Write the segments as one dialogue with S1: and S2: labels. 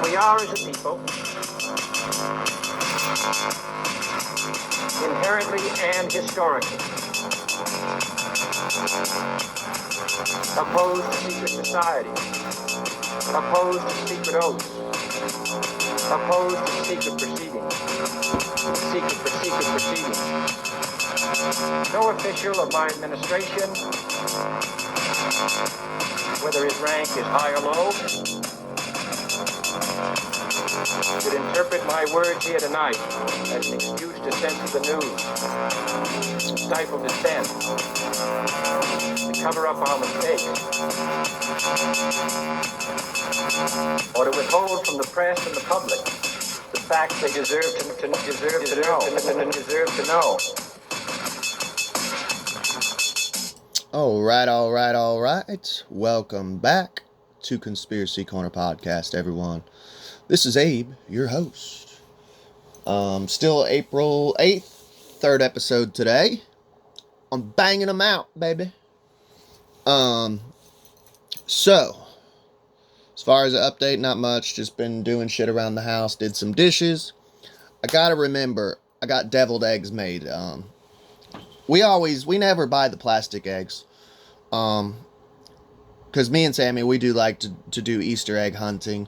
S1: we are as a people inherently and historically opposed to secret societies, opposed to secret oaths, opposed to secret proceedings. No official of my administration, whether his rank is high or low, should interpret my words here tonight as an excuse to censor the news, to stifle dissent, to cover up our mistakes, or to withhold from the press and the public the facts they deserve to know.
S2: All right. Welcome back to Conspiracy Corner Podcast, everyone. This is Abe, your host. Still April 8th, third episode today. I'm banging them out, baby. So, as far as an update, not much. Just been doing shit around the house. Did some dishes. I gotta remember, I got deviled eggs made. We never buy the plastic eggs. Because me and Sammy, we do like to do Easter egg hunting.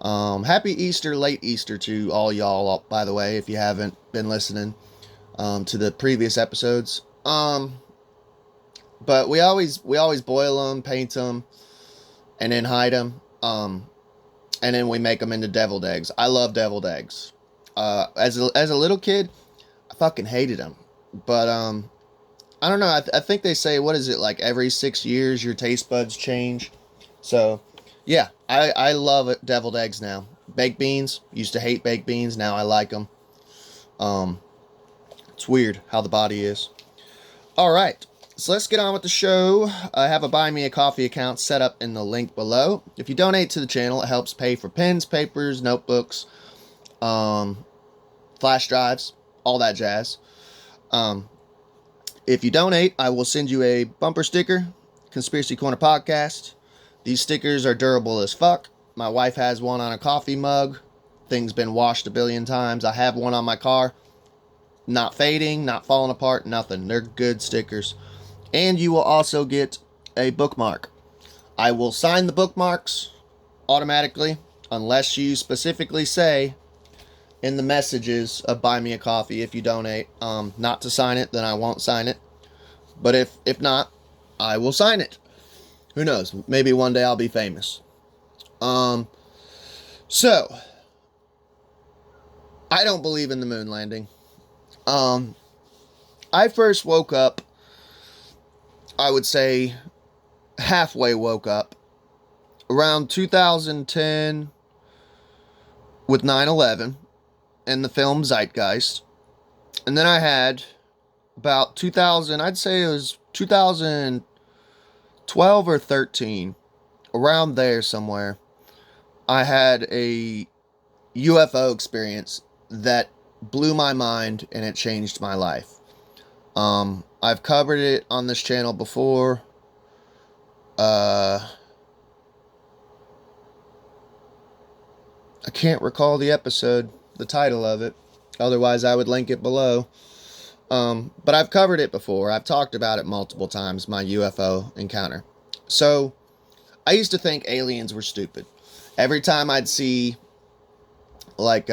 S2: Happy Easter, late Easter to all y'all, by the way, if you haven't been listening, to the previous episodes. But we always boil them, paint them, and then hide them. And then we make them into deviled eggs. I love deviled eggs. As a little kid, I fucking hated them. But, I don't know, I think they say, what is it, like every 6 years your taste buds change? So, yeah, I love it, deviled eggs now. Baked beans, used to hate baked beans, now I like them. It's weird how the body is. Alright, so let's get on with the show. I have a Buy Me a Coffee account set up in the link below. If you donate to the channel, it helps pay for pens, papers, notebooks, flash drives, all that jazz. If you donate, I will send you a bumper sticker, Conspiracy Corner Podcast. These stickers are durable as fuck. My wife has one on a coffee mug. Thing's been washed a billion times. I have one on my car. Not fading, not falling apart, nothing. They're good stickers. And you will also get a bookmark. I will sign the bookmarks automatically, unless you specifically say in the messages of Buy Me a Coffee if you donate not to sign it, then I won't sign it. But if not, I will sign it. Who knows? Maybe one day I'll be famous. So I don't believe in the moon landing. I first woke up, I would say halfway woke up around 2010 with 9/11 and the film Zeitgeist. And then I had about 2000, I'd say it was 2012 or 13, around there somewhere, I had a UFO experience that blew my mind and it changed my life. I've covered it on this channel before. I can't recall the episode, the title of it. Otherwise, I would link it below. But I've covered it before. I've talked about it multiple times, my UFO encounter. So, I used to think aliens were stupid. Every time I'd see, like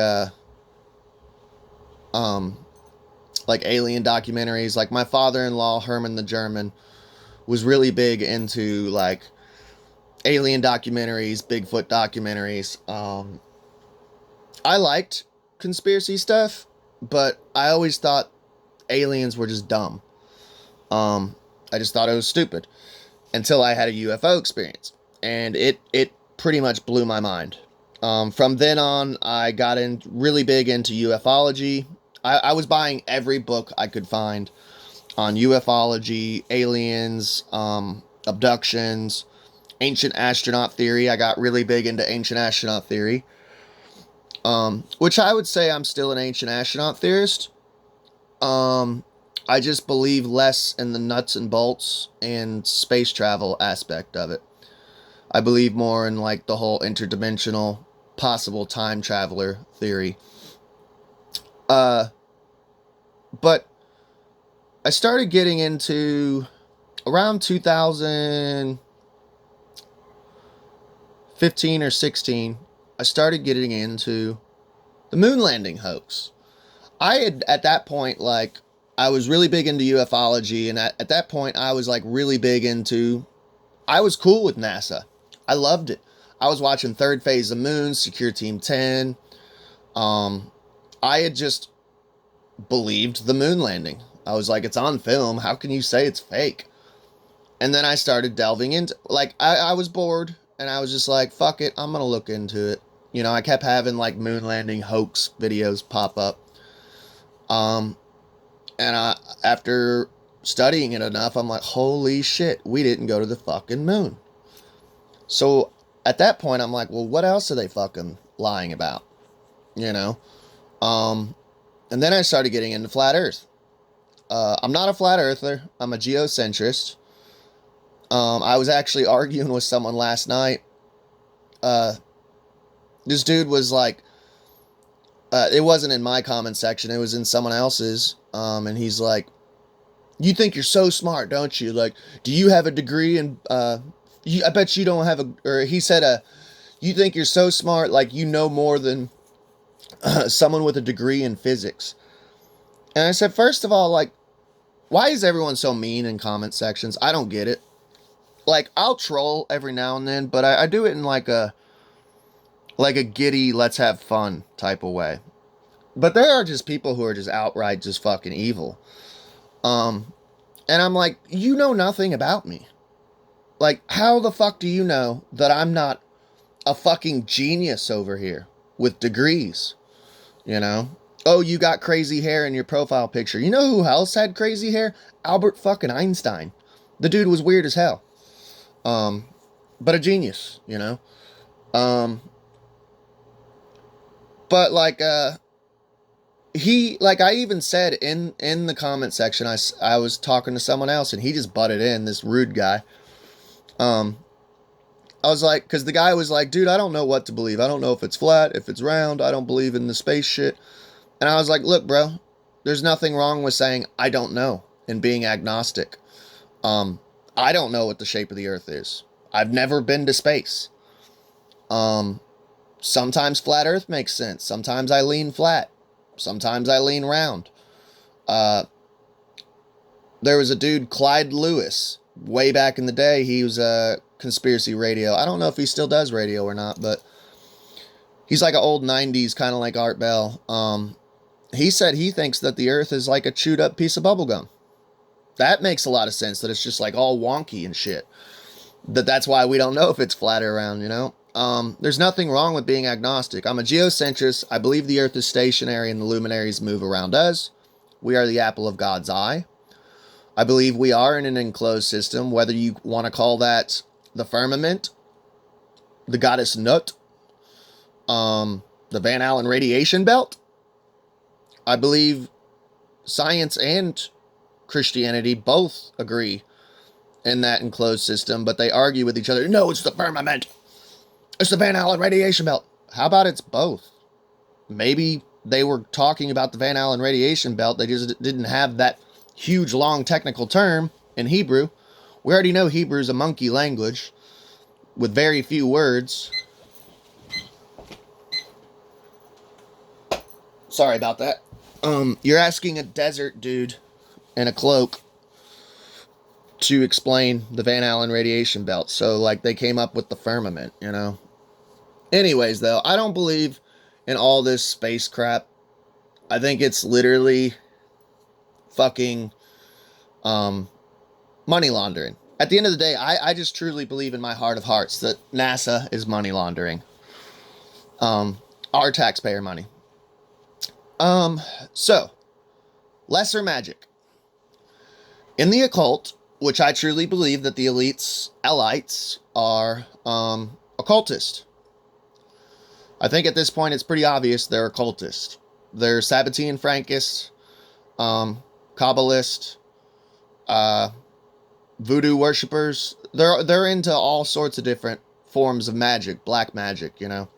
S2: alien documentaries, like my father-in-law, Herman the German, was really big into, like, alien documentaries, Bigfoot documentaries. I liked conspiracy stuff, but I always thought aliens were just dumb. I just thought it was stupid until I had a UFO experience, and it pretty much blew my mind. From then on, I got really big into ufology. I was buying every book I could find on ufology, aliens, abductions, ancient astronaut theory. I got really big into ancient astronaut theory, which I would say I'm still an ancient astronaut theorist. I just believe less in the nuts and bolts and space travel aspect of it. I believe more in, like, the whole interdimensional possible time traveler theory. But I started getting into around 2015 or 16. I started getting into the moon landing hoax. I had, at that point, like, I was really big into ufology, and at that point, I was, like, really big into, I was cool with NASA. I loved it. I was watching Third Phase of Moon, Secure Team 10. I had just believed the moon landing. I was like, it's on film. How can you say it's fake? And then I started delving into, like, I was bored, and I was just like, fuck it, I'm gonna look into it. You know, I kept having, like, moon landing hoax videos pop up. After studying it enough, I'm like, holy shit, we didn't go to the fucking moon. So at that point, I'm like, well, what else are they fucking lying about? You know? And then I started getting into flat earth. I'm not a flat earther. I'm a geocentrist. I was actually arguing with someone last night. This dude was like, it wasn't in my comment section, it was in someone else's. And he's like, you think you're so smart, don't you? Like, do you have a degree in, I bet you don't have or he said, you think you're so smart, like you know more than someone with a degree in physics. And I said, first of all, like, why is everyone so mean in comment sections? I don't get it. Like, I'll troll every now and then, but I do it in like a giddy, let's have fun type of way. But there are just people who are just outright just fucking evil. And I'm like, you know nothing about me. Like, how the fuck do you know that I'm not a fucking genius over here with degrees? You know? Oh, you got crazy hair in your profile picture. You know who else had crazy hair? Albert fucking Einstein. The dude was weird as hell. But a genius, you know? But like, I even said in the comment section, I was talking to someone else and he just butted in, this rude guy. I was like, cause the guy was like, dude, I don't know what to believe. I don't know if it's flat, if it's round. I don't believe in the space shit. And I was like, look, bro, there's nothing wrong with saying, I don't know, and being agnostic. I don't know what the shape of the earth is. I've never been to space. Sometimes flat earth makes sense. Sometimes I lean flat. Sometimes I lean round. There was a dude, Clyde Lewis, way back in the day. He was a conspiracy radio. I don't know if he still does radio or not, but he's like an old 90s, kind of like Art Bell. He said he thinks that the earth is like a chewed up piece of bubble gum. That makes a lot of sense, that it's just like all wonky and shit. That's why we don't know if it's flat or round, you know? There's nothing wrong with being agnostic. I'm a geocentrist. I believe the earth is stationary and the luminaries move around us. We are the apple of God's eye. I believe we are in an enclosed system, whether you want to call that the firmament, the goddess Nut, the Van Allen radiation belt. I believe science and Christianity both agree in that enclosed system, but they argue with each other. No, it's the firmament. It's the Van Allen radiation belt. How about it's both? Maybe they were talking about the Van Allen radiation belt. They just didn't have that huge, long technical term in Hebrew. We already know Hebrew is a monkey language with very few words. Sorry about that. You're asking a desert dude in a cloak to explain the Van Allen radiation belt. So, like, they came up with the firmament, you know? Anyways, though, I don't believe in all this space crap. I think it's literally fucking money laundering. At the end of the day, I just truly believe in my heart of hearts that NASA is money laundering. Our taxpayer money. So, lesser magic. In the occult, which I truly believe that the elites are occultist. I think at this point it's pretty obvious they're occultist. They're Sabbatean Frankists, Kabbalist, voodoo worshippers. They're into all sorts of different forms of magic, black magic, you know.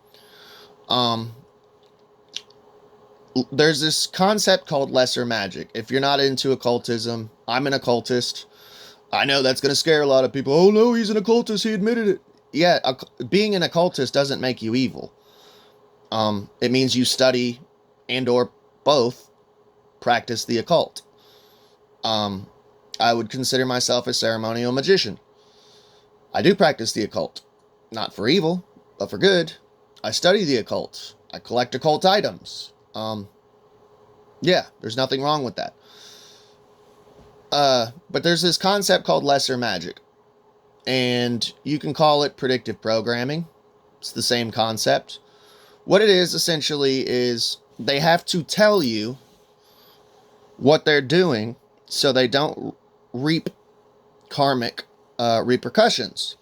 S2: There's this concept called lesser magic. If you're not into occultism, I'm an occultist. I know that's going to scare a lot of people. Oh no, he's an occultist. He admitted it. Yeah, being an occultist doesn't make you evil. It means you study and or both practice the occult. I would consider myself a ceremonial magician. I do practice the occult. Not for evil, but for good. I study the occult. I collect occult items. Yeah, there's nothing wrong with that. But there's this concept called lesser magic. And you can call it predictive programming. It's the same concept. What it is essentially is they have to tell you what they're doing so they don't reap karmic repercussions.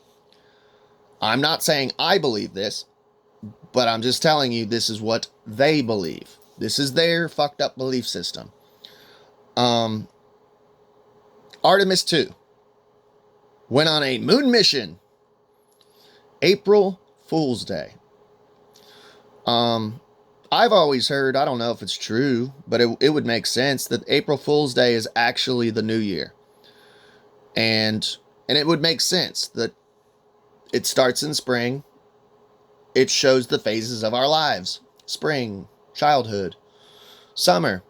S2: I'm not saying I believe this, but I'm just telling you this is what they believe. This is their fucked up belief system. Artemis II went on a moon mission. April Fool's Day. I've always heard, I don't know if it's true, but it would make sense that April Fool's Day is actually the new year. And it would make sense that it starts in spring. It shows the phases of our lives. Spring, childhood, summer,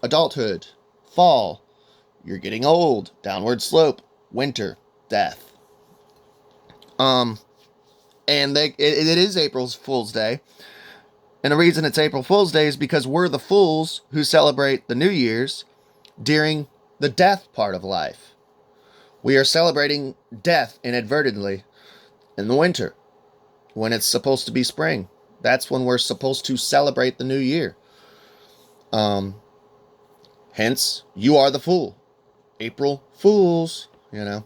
S2: adulthood, fall, you're getting old, downward slope, winter, death. And it is April Fool's Day. And the reason it's April Fool's Day is because we're the fools who celebrate the New Year's during the death part of life. We are celebrating death inadvertently in the winter when it's supposed to be spring. That's when we're supposed to celebrate the new year. Hence, you are the fool. April Fools, you know.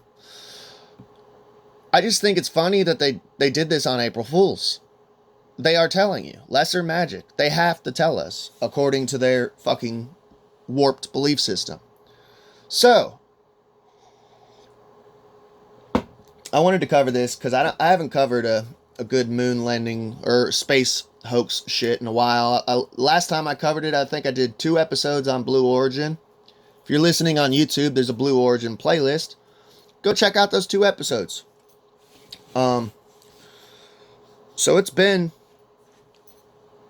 S2: I just think it's funny that they did this on April Fools. They are telling you. Lesser magic. They have to tell us, according to their fucking warped belief system. So, I wanted to cover this because I haven't covered a good moon landing or space hoax shit in a while. Last time I covered it, I think I did 2 episodes on Blue Origin. If you're listening on YouTube, there's a Blue Origin playlist. Go check out those 2 episodes. So it's been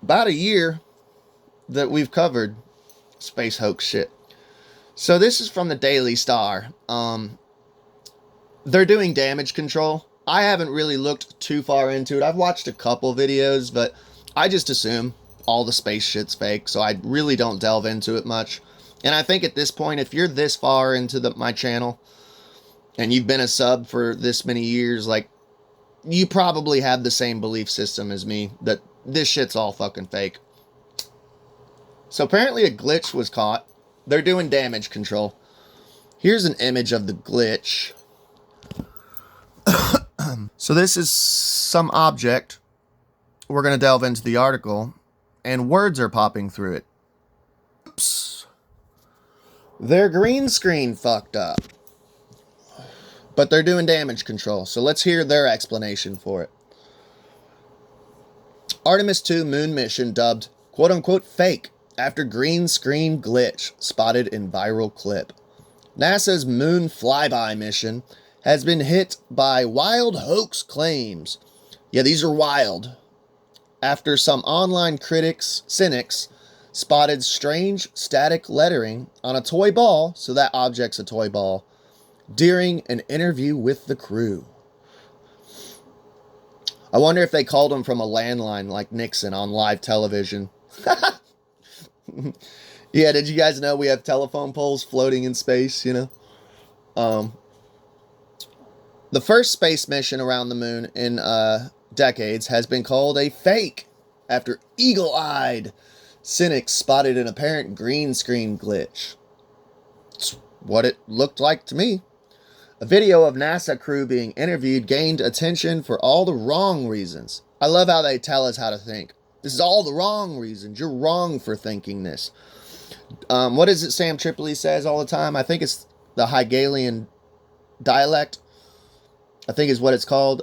S2: about a year that we've covered space hoax shit. So this is from the Daily Star. They're doing damage control. I haven't really looked too far into it. I've watched a couple videos, but I just assume all the space shit's fake, so I really don't delve into it much. And I think at this point, if you're this far into my channel, and you've been a sub for this many years, like, you probably have the same belief system as me, that this shit's all fucking fake. So apparently a glitch was caught. They're doing damage control. Here's an image of the glitch. So this is some object. We're going to delve into the article, and words are popping through it. Oops. Their green screen fucked up. But they're doing damage control, so let's hear their explanation for it. Artemis II moon mission dubbed quote-unquote fake after green screen glitch spotted in viral clip. NASA's moon flyby mission has been hit by wild hoax claims. Yeah, these are wild. After some online cynics, spotted strange static lettering on a toy ball, so that object's a toy ball, during an interview with the crew. I wonder if they called him from a landline like Nixon on live television. Yeah, did you guys know we have telephone poles floating in space, you know? The first space mission around the moon in decades has been called a fake after eagle-eyed cynics spotted an apparent green screen glitch. It's what it looked like to me. A video of NASA crew being interviewed gained attention for all the wrong reasons. I love how they tell us how to think. This is all the wrong reasons. You're wrong for thinking this. What is it Sam Tripoli says all the time? I think it's the Hegelian dialect. I think is what it's called.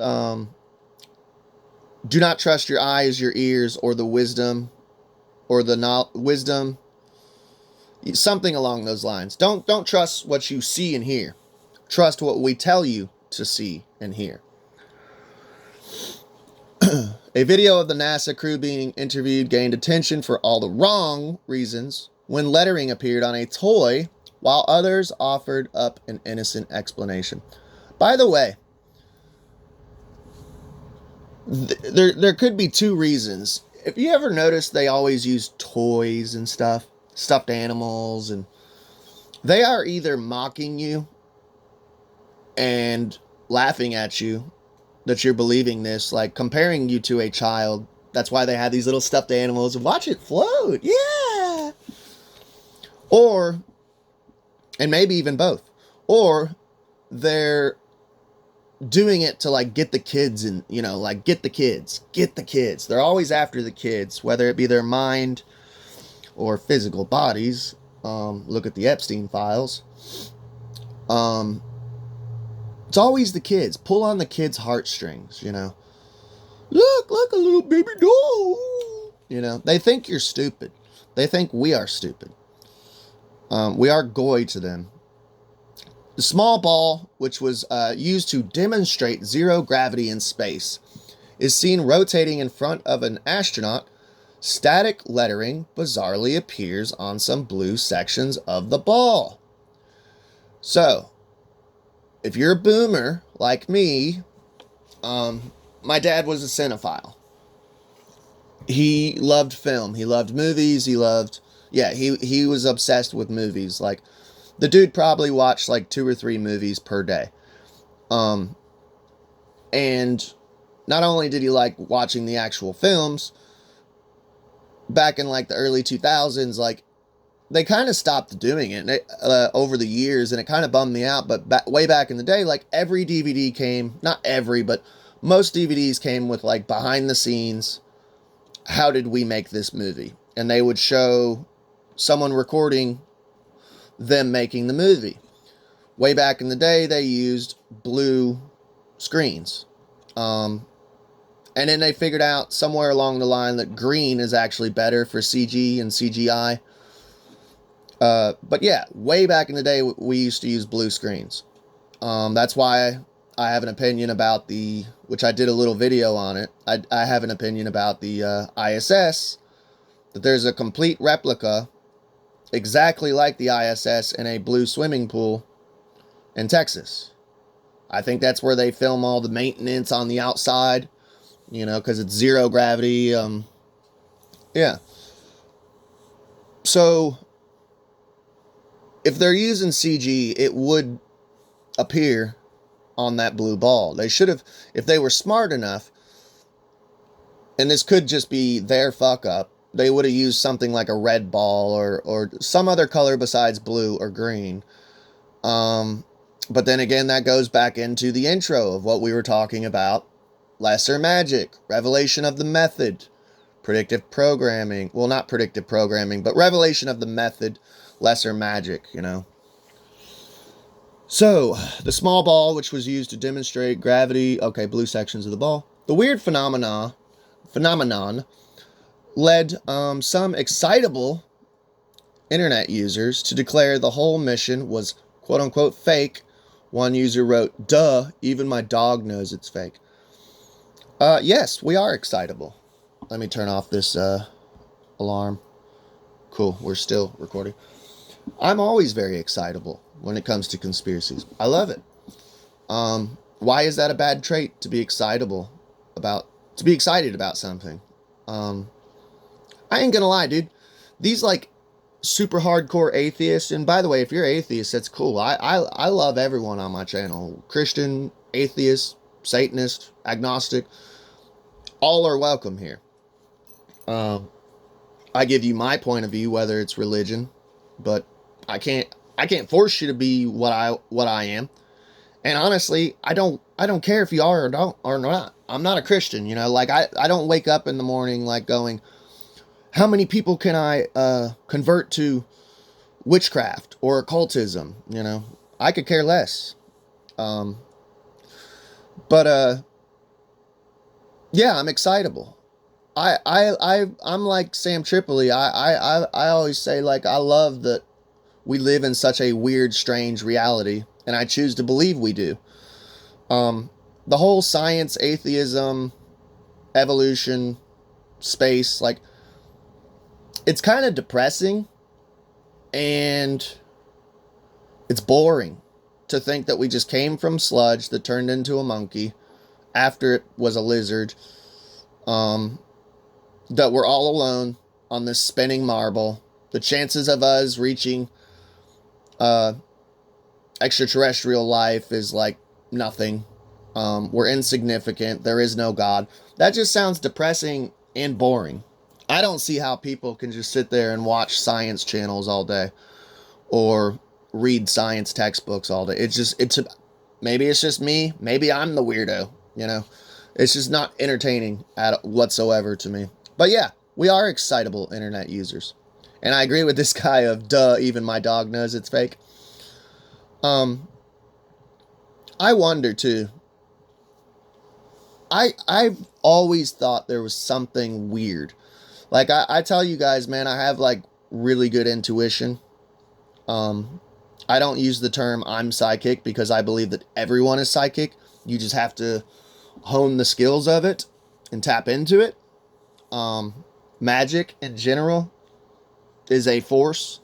S2: Do not trust your eyes, your ears, or the wisdom, or the wisdom, something along those lines. Don't trust what you see and hear. Trust what we tell you to see and hear. A video of the NASA crew being interviewed gained attention for all the wrong reasons when lettering appeared on a toy, while others offered up an innocent explanation. By the way, there could be two reasons. If you ever notice, they always use toys and stuff, stuffed animals, and they are either mocking you and laughing at you that you're believing this, like comparing you to a child. That's why they have these little stuffed animals and watch it float. Yeah. Or, and maybe even both, or they're doing it to like get the kids and, you know, like get the kids. They're always after the kids, whether it be their mind or physical bodies. Look at the Epstein files. It's always the kids. Pull on the kids' heartstrings, you know. Look, a little baby doll. You know, they think you're stupid. They think we are stupid. We are goy to them. The small ball, which was used to demonstrate zero gravity in space, is seen rotating in front of an astronaut. Static lettering bizarrely appears on some blue sections of the ball. So, if you're a boomer like me, my dad was a cinephile. He loved film. He loved movies. He was obsessed with movies. Like, the dude probably watched like 2 or 3 movies per day. And not only did he like watching the actual films, back in like the early 2000s, like, they kind of stopped doing it over the years, and it kind of bummed me out. But way back in the day, like, every DVD came, not every, but most DVDs came with like behind the scenes, how did we make this movie? And they would show someone recording them making the movie. Way back in the day, they used blue screens. And then they figured out somewhere along the line that green is actually better for CG and CGI. But yeah, way back in the day, we used to use blue screens. That's why I have an opinion about which I did a little video on it. I have an opinion about the ISS, that there's a complete replica, exactly like the ISS, in a blue swimming pool in Texas. I think that's where they film all the maintenance on the outside, you know, because it's zero gravity. Yeah. So, if they're using CG, it would appear on that blue ball. They should have, if they were smart enough, and this could just be their fuck up, they would have used something like a red ball or some other color besides blue or green. But then again, that goes back into the intro of what we were talking about. Lesser magic, revelation of the method, predictive programming. Well, not predictive programming, but revelation of the method, lesser magic, you know. So, the small ball, which was used to demonstrate gravity, okay, blue sections of the ball. The weird phenomenon led some excitable internet users to declare the whole mission was quote-unquote fake. One user wrote, "Duh, even my dog knows it's fake." Yes, we are excitable. Let me turn off this alarm. Cool, we're still recording. I'm always very excitable when it comes to conspiracies. I love it. Why is that a bad trait, to be excited about something? I ain't gonna lie, dude. These like super hardcore atheists, and by the way, if you're atheist, that's cool. I love everyone on my channel. Christian, atheist, Satanist, agnostic, all are welcome here. I give you my point of view, whether it's religion, but I can't force you to be what I am. And honestly, I don't care if you are or not. I'm not a Christian, you know. Like I don't wake up in the morning like going, how many people can I convert to witchcraft or occultism? You know, I could care less. But yeah, I'm excitable. I'm like Sam Tripoli. I always say, like, I love that we live in such a weird, strange reality, and I choose to believe we do. Um, the whole science, atheism, evolution, space, like, it's kind of depressing, and it's boring to think that we just came from sludge that turned into a monkey after it was a lizard. That we're all alone on this spinning marble. The chances of us reaching uh, extraterrestrial life is like nothing. We're insignificant. There is no God. That just sounds depressing and boring. I don't see how people can just sit there and watch science channels all day or read science textbooks all day. Maybe it's just me. Maybe I'm the weirdo, you know. It's just not entertaining at whatsoever to me. But yeah, we are excitable internet users. And I agree with this guy of, duh, even my dog knows it's fake. I wonder too. I've always thought there was something weird. Like I tell you guys, man, I have like really good intuition. I don't use the term I'm psychic because I believe that everyone is psychic. You just have to hone the skills of it and tap into it. Magic in general is a force.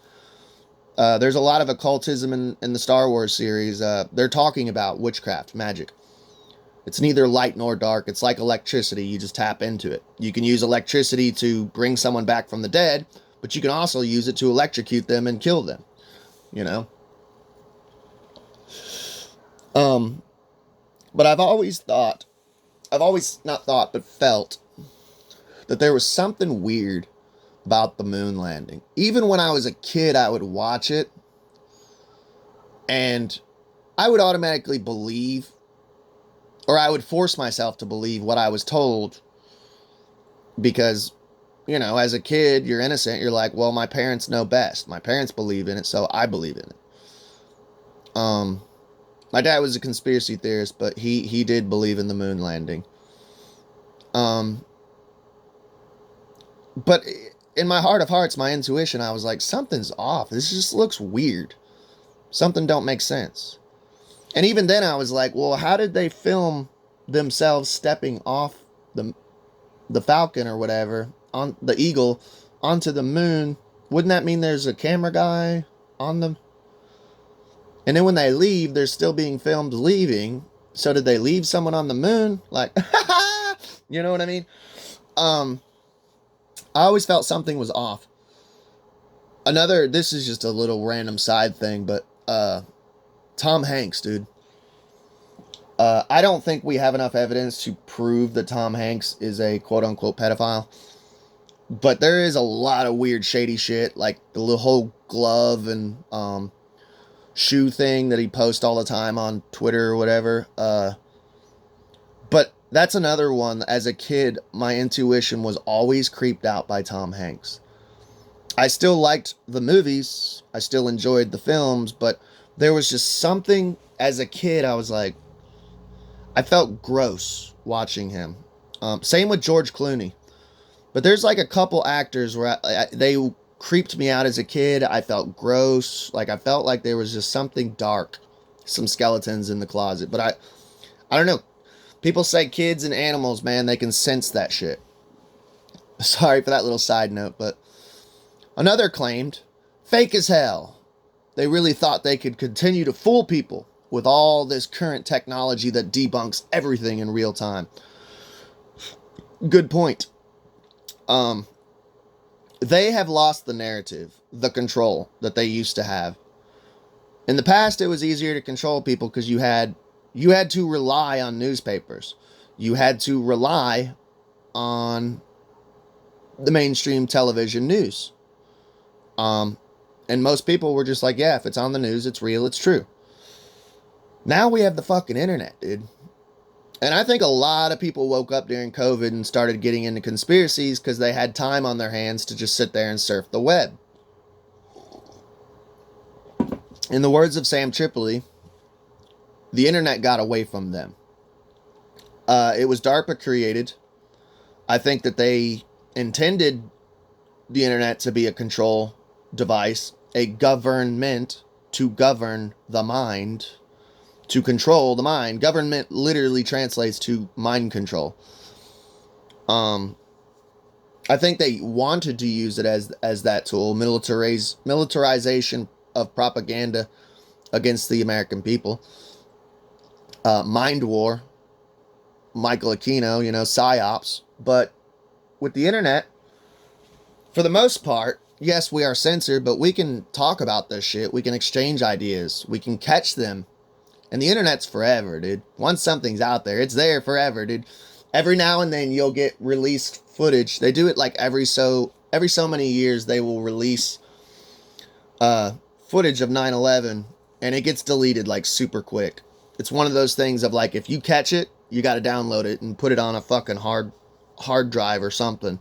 S2: There's a lot of occultism in the Star Wars series. They're talking about witchcraft, magic. It's neither light nor dark. It's like electricity. You just tap into it. You can use electricity to bring someone back from the dead, but you can also use it to electrocute them and kill them. You know? But I've always not thought, but felt that there was something weird about the moon landing. Even when I was a kid, I would watch it and I would automatically believe, or I would force myself to believe what I was told because, you know, as a kid, you're innocent. You're like, well, my parents know best. My parents believe in it, so I believe in it. My dad was a conspiracy theorist, but he did believe in the moon landing. But in my heart of hearts, my intuition, I was like, something's off. This just looks weird. Something don't make sense. And even then I was like, well, how did they film themselves stepping off the Falcon or whatever, on the Eagle, onto the moon? Wouldn't that mean there's a camera guy on them? And then when they leave, they're still being filmed leaving. So did they leave someone on the moon? Like, you know what I mean? I always felt something was off. This is just a little random side thing, but Tom Hanks, dude. I don't think we have enough evidence to prove that Tom Hanks is a quote-unquote pedophile. But there is a lot of weird, shady shit, like the little whole glove and shoe thing that he posts all the time on Twitter or whatever. But that's another one. As a kid, my intuition was always creeped out by Tom Hanks. I still liked the movies. I still enjoyed the films, but there was just something as a kid. I was like, I felt gross watching him. Same with George Clooney. But there's like a couple actors where they creeped me out as a kid. I felt gross. Like I felt like there was just something dark, some skeletons in the closet. But I don't know. People say kids and animals, man, they can sense that shit. Sorry for that little side note, but another claimed, fake as hell. They really thought they could continue to fool people with all this current technology that debunks everything in real time. Good point. They have lost the narrative, the control that they used to have. In the past, it was easier to control people because you had to rely on newspapers. You had to rely on the mainstream television news. And most people were just like, yeah, if it's on the news, it's real, it's true. Now we have the fucking internet, dude. And I think a lot of people woke up during COVID and started getting into conspiracies because they had time on their hands to just sit there and surf the web. In the words of Sam Tripoli, the internet got away from them. It was DARPA created I think that they intended the internet to be a control device, a government to govern the mind, to control the mind. Government literally translates to mind control. I think they wanted to use it as that tool, militarization of propaganda against the American people. Mind war, Michael Aquino, psyops. But with the internet, for the most part, yes, we are censored, but we can talk about this shit. We can exchange ideas. We can catch them. And the internet's forever, dude. Once something's out there, it's there forever, dude. Every now and then you'll get released footage. They do it like every so many years they will release footage of 9/11 and it gets deleted like super quick. It's one of those things of like, if you catch it, you got to download it and put it on a fucking hard drive or something.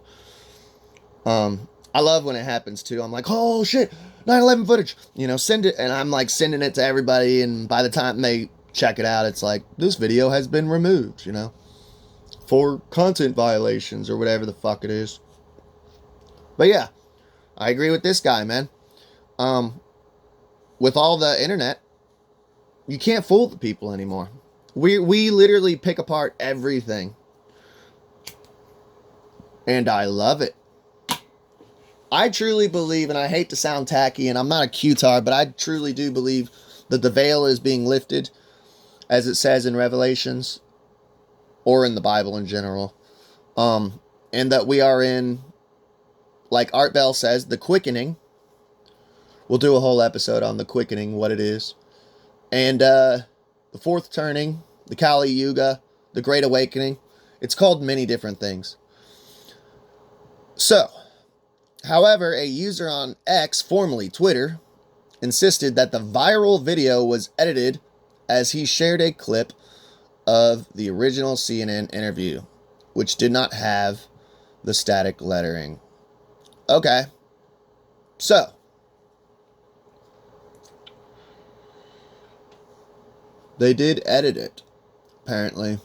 S2: I love when it happens too. I'm like, oh shit, 9/11 footage, send it. And I'm like sending it to everybody. And by the time they check it out, it's like, this video has been removed, for content violations or whatever the fuck it is. But yeah, I agree with this guy, man. With all the internet, you can't fool the people anymore. We literally pick apart everything. And I love it. I truly believe, and I hate to sound tacky, and I'm not a Q-tard, but I truly do believe that the veil is being lifted, as it says in Revelations, or in the Bible in general. And that we are in, like Art Bell says, the quickening. We'll do a whole episode on the quickening, what it is. And the fourth turning, the Kali Yuga, the Great Awakening. It's called many different things. So, however, a user on X, formerly Twitter, insisted that the viral video was edited as he shared a clip of the original CNN interview, which did not have the static lettering. Okay. So, they did edit it, apparently.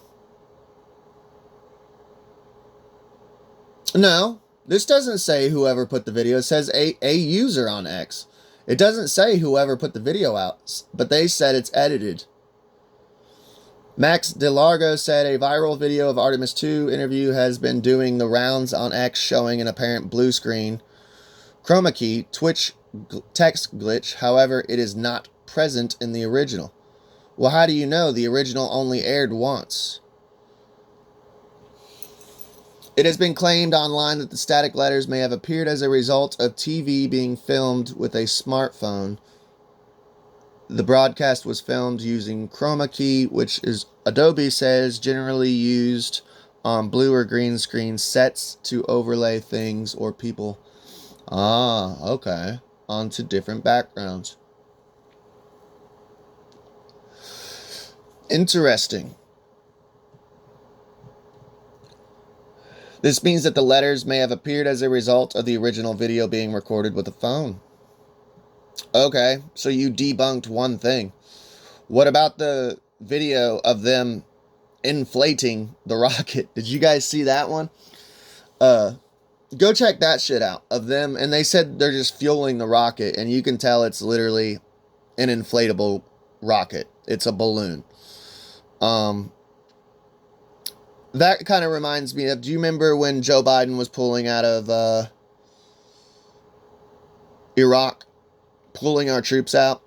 S2: No, this doesn't say whoever put the video. It says a user on X. It doesn't say whoever put the video out, but they said it's edited. Max DeLargo said a viral video of Artemis II interview has been doing the rounds on X, showing an apparent blue screen chroma key Twitch text glitch. However, it is not present in the original. Well, how do you know? The original only aired once. It has been claimed online that the static letters may have appeared as a result of TV being filmed with a smartphone. The broadcast was filmed using chroma key, which is Adobe says generally used on blue or green screen sets to overlay things or people. Ah, okay. Onto different backgrounds. Interesting. This means that the letters may have appeared as a result of the original video being recorded with a phone. Okay, so you debunked one thing. What about the video of them inflating the rocket? Did you guys see that one? Go check that shit out of them. And they said they're just fueling the rocket, and you can tell it's literally an inflatable rocket. It's a balloon. That kind of reminds me of, do you remember when Joe Biden was pulling out of Iraq, pulling our troops out?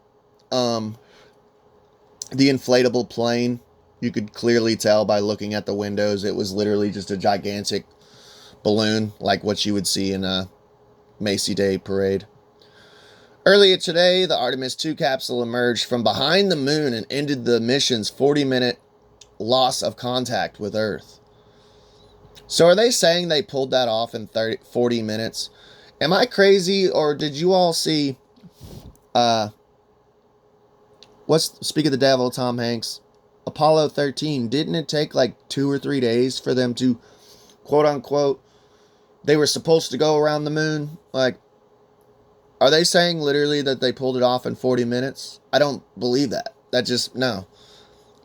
S2: The inflatable plane, you could clearly tell by looking at the windows, it was literally just a gigantic balloon, like what you would see in a Macy Day parade. Earlier today, the Artemis II capsule emerged from behind the moon and ended the mission's 40-minute loss of contact with Earth. So are they saying they pulled that off in 40 minutes? Am I crazy, or did you all see, Speak of the Devil, Tom Hanks, Apollo 13, didn't it take like 2 or 3 days for them to, quote unquote, they were supposed to go around the moon? Like, are they saying literally that they pulled it off in 40 minutes? I don't believe that. No.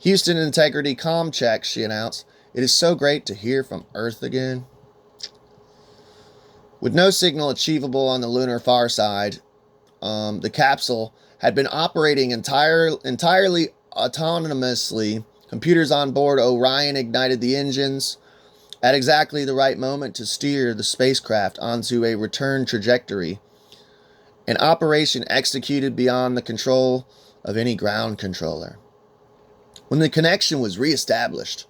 S2: Houston Integrity comm check, she announced. It is so great to hear from Earth again. With no signal achievable on the lunar far side, the capsule had been operating entirely autonomously. Computers on board Orion ignited the engines at exactly the right moment to steer the spacecraft onto a return trajectory, an operation executed beyond the control of any ground controller. When the connection was reestablished,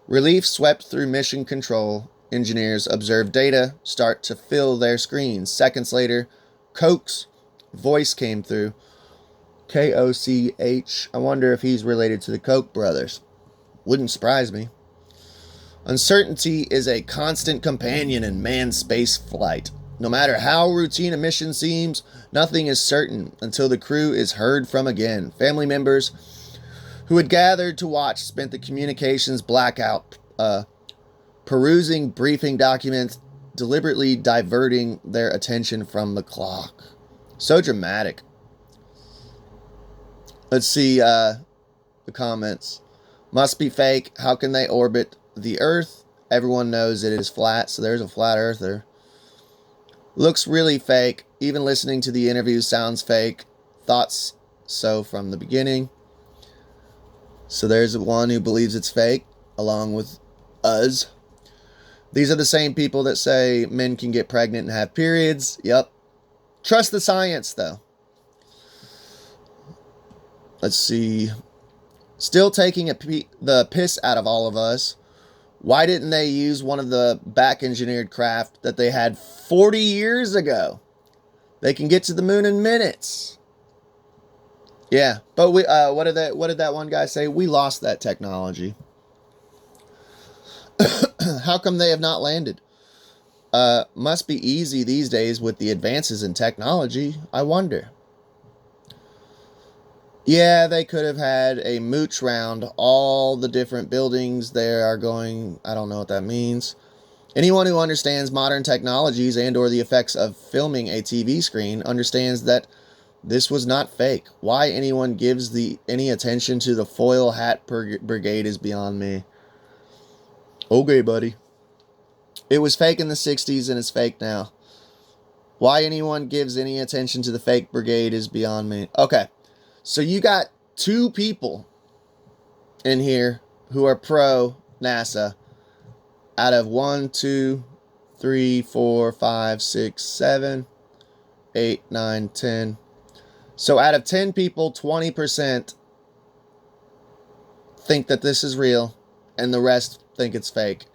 S2: relief swept through mission control. Engineers observed data start to fill their screens. Seconds later, Koch's voice came through. Koch. I wonder if he's related to the Koch brothers. Wouldn't surprise me. Uncertainty is a constant companion in manned space flight. No matter how routine a mission seems, nothing is certain until the crew is heard from again. Family members who had gathered to watch spent the communications blackout perusing briefing documents, deliberately diverting their attention from the clock. So dramatic. Let's see the comments. Must be fake. How can they orbit the Earth? Everyone knows it is flat, so there's a flat earther. Looks really fake. Even listening to the interview sounds fake. Thoughts so from the beginning. So there's one who believes it's fake, along with us. These are the same people that say men can get pregnant and have periods. Yep. Trust the science, though. Let's see. Still taking the piss out of all of us. Why didn't they use one of the back-engineered craft that they had 40 years ago? They can get to the moon in minutes. Yeah, but what did that one guy say? We lost that technology. How come they have not landed? Must be easy these days with the advances in technology, I wonder. Yeah, they could have had a mooch round. All the different buildings there are going... I don't know what that means. Anyone who understands modern technologies and or the effects of filming a TV screen understands that this was not fake. Why anyone gives any attention to the foil hat brigade is beyond me. Okay, buddy. It was fake in the 60s and it's fake now. Why anyone gives any attention to the fake brigade is beyond me. Okay. So you got two people in here who are pro NASA out of 1, 2, 3, 4, 5, 6, 7, 8, 9, 10. So out of 10 people, 20% think that this is real and the rest think it's fake.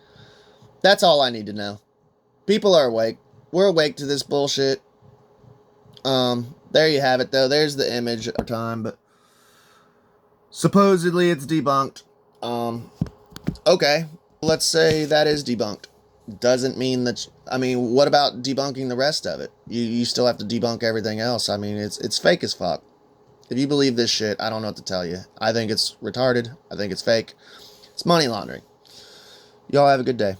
S2: That's all I need to know. People are awake. We're awake to this bullshit. There you have it, though. There's the image of time, but supposedly it's debunked. Okay, let's say that is debunked. Doesn't mean that... what about debunking the rest of it? You still have to debunk everything else. It's fake as fuck. If you believe this shit, I don't know what to tell you. I think it's retarded. I think it's fake. It's money laundering. Y'all have a good day.